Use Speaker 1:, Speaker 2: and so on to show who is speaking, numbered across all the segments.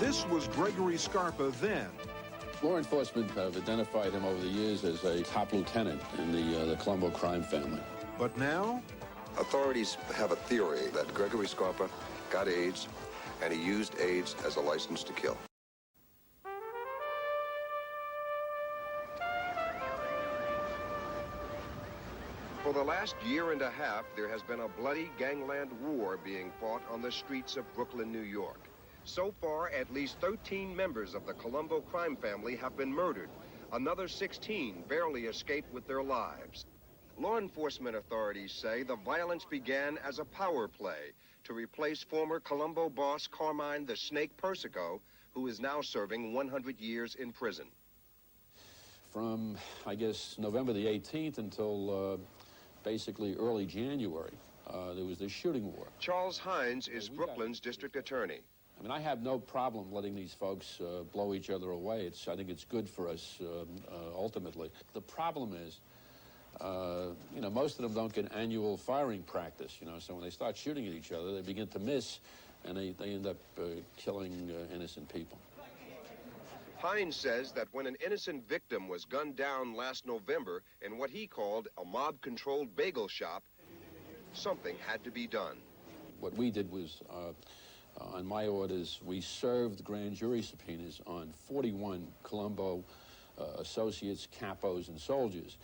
Speaker 1: This was Gregory Scarpa then.
Speaker 2: Law enforcement have identified him over the years as a top lieutenant in the Colombo crime family.
Speaker 1: But now?
Speaker 3: Authorities have a theory that Gregory Scarpa got AIDS, and he used AIDS as a license to kill. For the last year and a half, there has been a bloody gangland war being fought on the streets of Brooklyn, New York. So far, at least 13 members of the Colombo crime family have been murdered. Another 16 barely escaped with their lives. Law enforcement authorities say the violence began as a power play to replace former Colombo boss Carmine the Snake Persico, who is now serving 100 years in prison.
Speaker 2: From, I guess, November the 18th until basically early January, there was this shooting war.
Speaker 3: Charles Hines is Brooklyn's district attorney.
Speaker 2: I mean, I have no problem letting these folks blow each other away. I think it's good for us, ultimately. The problem is, you know, most of them don't get annual firing practice, you know, so when they start shooting at each other, they begin to miss, and they end up killing innocent people.
Speaker 3: Hines says that when an innocent victim was gunned down last November in what he called a mob-controlled bagel shop, something had to be done.
Speaker 2: What we did was, on my orders, we served grand jury subpoenas on 41 Colombo associates, capos, and soldiers.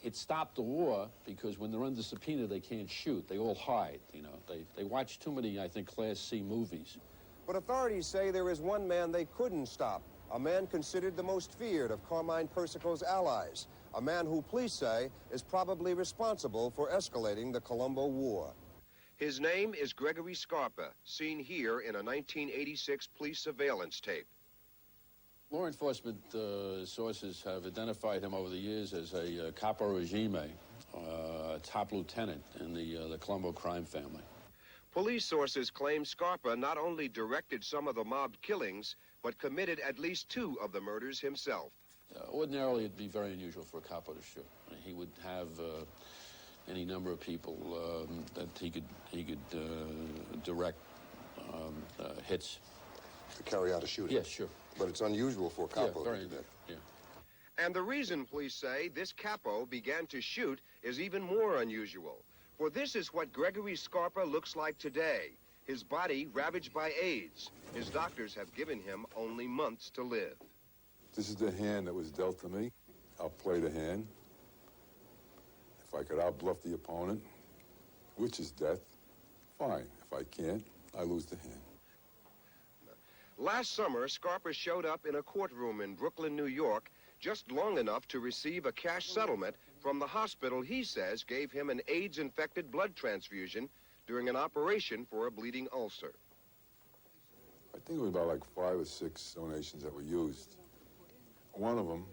Speaker 2: It stopped the war because when they're under subpoena, they can't shoot. They all hide, you know. They watch too many, I think, Class C movies.
Speaker 4: But authorities say there is one man they couldn't stop, a man considered the most feared of Carmine Persico's allies, a man who police say is probably responsible for escalating the Colombo War.
Speaker 3: His name is Gregory Scarpa, seen here in a 1986 police surveillance tape.
Speaker 2: Law enforcement sources have identified him over the years as a capo regime, top lieutenant in the Colombo crime family.
Speaker 3: Police sources claim Scarpa not only directed some of the mob killings, but committed at least 2 of the murders himself.
Speaker 2: Ordinarily, it'd be very unusual for a capo to shoot. He would have any number of people that he could direct hits.
Speaker 3: To carry out a shooting?
Speaker 2: Yes, sure.
Speaker 3: But it's unusual for a capo to do that.
Speaker 2: Yeah.
Speaker 3: And the reason police say this capo began to shoot is even more unusual. For this is what Gregory Scarpa looks like today. His body ravaged by AIDS. His doctors have given him only months to live.
Speaker 5: This is the hand that was dealt to me. I'll play the hand. If I could outbluff the opponent, which is death, fine. If I can't, I lose the hand.
Speaker 3: Last summer, Scarpa showed up in a courtroom in Brooklyn, New York, just long enough to receive a cash settlement from the hospital he says gave him an AIDS-infected blood transfusion during an operation for a bleeding ulcer.
Speaker 5: I think it was about like 5 or 6 donations that were used. One of them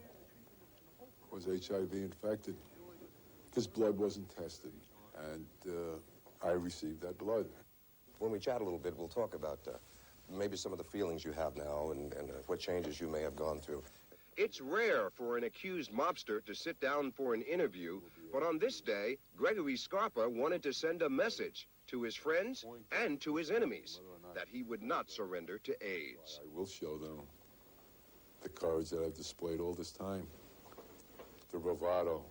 Speaker 5: was HIV infected. His blood wasn't tested, and I received that blood.
Speaker 4: When we chat a little bit, we'll talk about maybe some of the feelings you have now and what changes you may have gone through.
Speaker 3: It's rare for an accused mobster to sit down for an interview, but on this day, Gregory Scarpa wanted to send a message to his friends and to his enemies that he would not surrender to AIDS.
Speaker 5: I will show them the courage that I've displayed all this time, the bravado.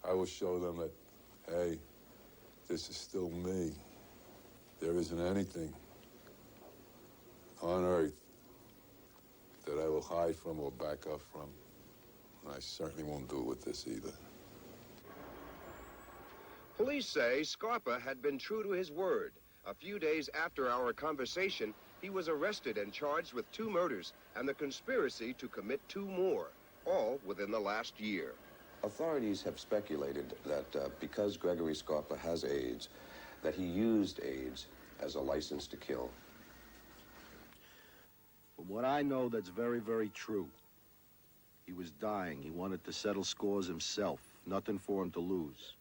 Speaker 5: I will show them that, hey, this is still me. There isn't anything on earth that I will hide from or back up from. And I certainly won't do it with this either.
Speaker 3: Police say Scarpa had been true to his word. A few days after our conversation, he was arrested and charged with 2 murders and the conspiracy to commit 2 more, all within the last year.
Speaker 4: Authorities have speculated that because Gregory Scarpa has AIDS, that he used AIDS as a license to kill.
Speaker 6: From what I know, that's very, very true. He was dying. He wanted to settle scores himself. Nothing for him to lose.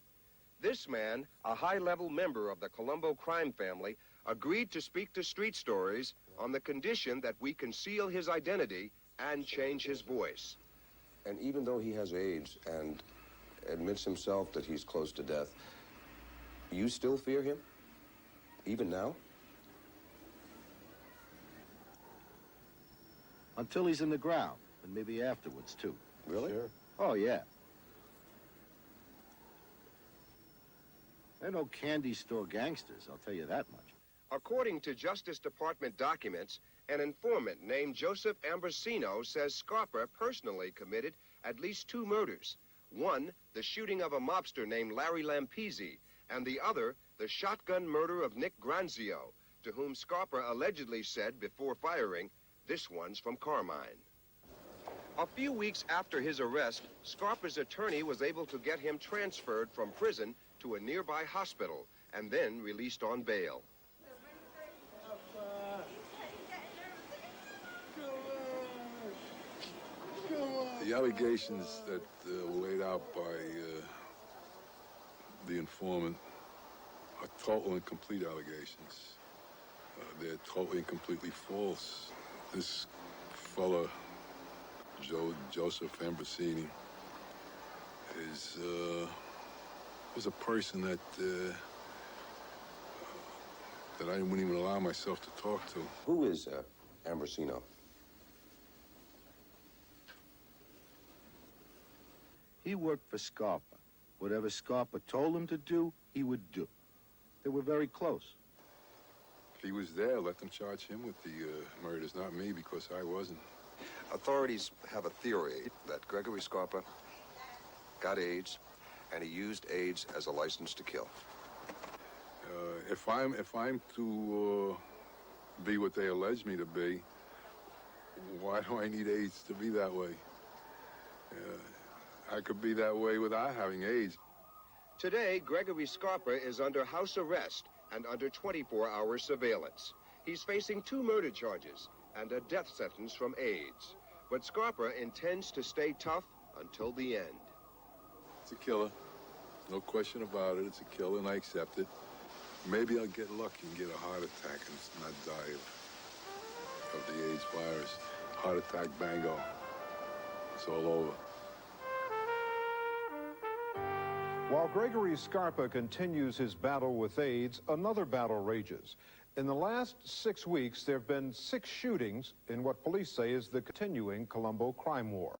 Speaker 3: This man, a high-level member of the Colombo crime family, agreed to speak to Street Stories on the condition that we conceal his identity and change his voice.
Speaker 4: And even though he has AIDS and admits himself that he's close to death, you still fear him? Even now?
Speaker 6: Until he's in the ground, and maybe afterwards, too.
Speaker 4: Really?
Speaker 5: Sure.
Speaker 6: Oh, yeah. They're no candy store gangsters, I'll tell you that much.
Speaker 3: According to Justice Department documents, an informant named Joseph Ambrosino says Scarpa personally committed at least 2 murders. One, the shooting of a mobster named Larry Lampisi, and the other, the shotgun murder of Nick Granzio, to whom Scarpa allegedly said before firing, "This one's from Carmine." A few weeks after his arrest, Scarpa's attorney was able to get him transferred from prison to a nearby hospital and then released on bail.
Speaker 5: The allegations that were laid out by the informant are total and complete allegations. They're totally and completely false. This fella, Joseph Ambrosini, was a person that I wouldn't even allow myself to talk to.
Speaker 4: Who is Ambrosino?
Speaker 6: He worked for Scarpa. Whatever Scarpa told him to do, he would do. They were very close.
Speaker 5: If he was there, let them charge him with the murders, not me, because I wasn't.
Speaker 4: Authorities have a theory that Gregory Scarpa got AIDS, and he used AIDS as a license to kill.
Speaker 5: If I'm to be what they allege me to be, why do I need AIDS to be that way? I could be that way without having AIDS.
Speaker 3: Today, Gregory Scarpa is under house arrest and under 24-hour surveillance. He's facing 2 murder charges and a death sentence from AIDS. But Scarpa intends to stay tough until the end.
Speaker 5: It's a killer. No question about it. It's a killer, and I accept it. Maybe I'll get lucky and get a heart attack and not die of the AIDS virus. Heart attack, bango. It's all over.
Speaker 1: While Gregory Scarpa continues his battle with AIDS, another battle rages. In the last 6 weeks, there have been 6 shootings in what police say is the continuing Colombo crime war.